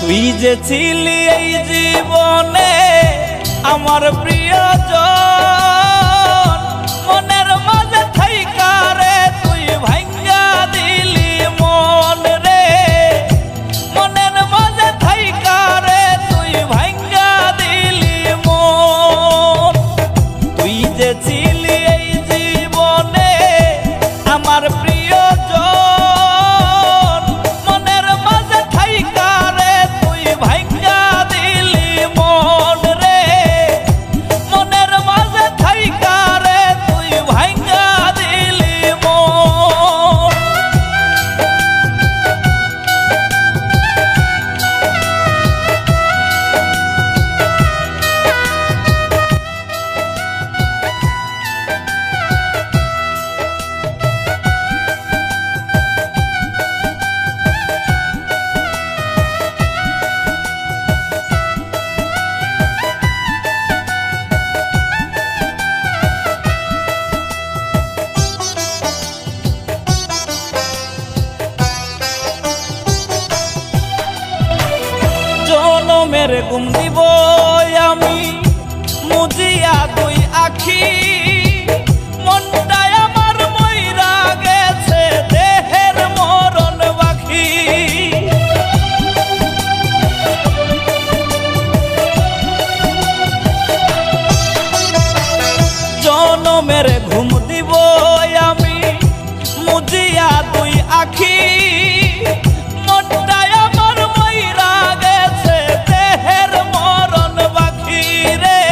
তুই যে ছিলি এই জীবনে আমার প্রিয়জন, মনের মাঝে থাইকা রে তুই ভাঙ্গা দিলি মন রে, মনের মাঝে থাইকা রে তুই ভাঙ্গা দিলি মন। তুই যে ছিলি এই জীবনে আমার প্রিয়জন, মনের মাঝে থাইকা রে তুই ভাঙ্গা দিলি মন রে, মনের মাঝে থাইকা রে তুই ভাঙ্গা দিলি মন। জনমের ঘুম দিব আমি মুজিয়া দুই আখি, মনটাই আমার মইরা গেছে দেহের মরণ বাকি। জনমের ঘুম দিব আমি মুজিয়া দুই আখি, মনটাই আমার মইরা গেছে দেহের মরণ বাকি রে,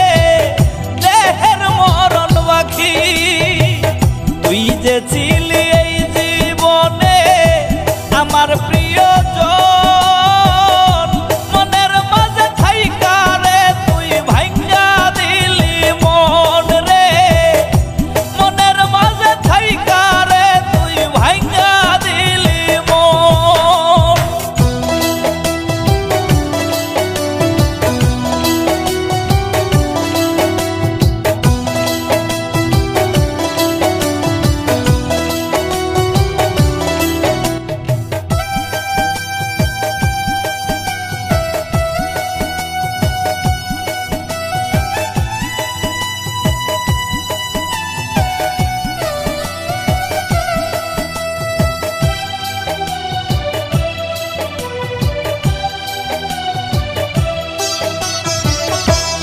দেহের মরণ বাকি। তুই যে ছিলি এই জীবনে আমার প্রিয়জন, মনের মাঝে থাইকা রে তুই ভাঙ্গা দিলি মন রে, মনের মাঝে থাইকা রে তুই ভাঙ্গা দিলি মন।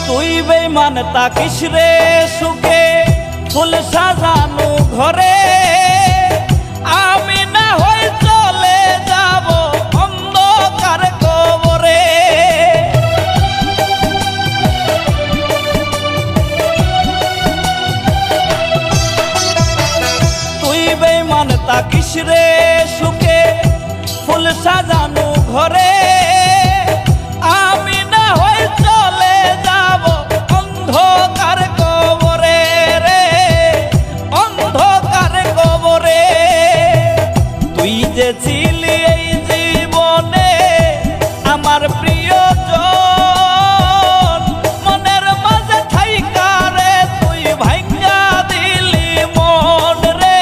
তুই বেঈমান তাকিস রে সুখে ফুল সাজানো ঘরে, আমি না হই চলে যাব অন্ধকার কবরে। তুই বেঈমান তাকিস রে সুখে ফুল সাজানো ঘরে, আমি না হই চলে যাব অন্ধকার কবরে রে, অন্ধকার কবরে। তুই যে ছিলি এই জীবনে আমার প্রিয়জন, মনের মাঝে থাইকা রে তুই ভাঙ্গা দিলি মন রে,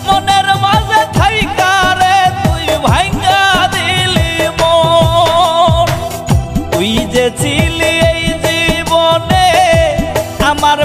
মনের মাঝে থাইকা রে তুই ভাঙ্গা দিলি মন। তুই যে ছিলি এই জীবনে আমার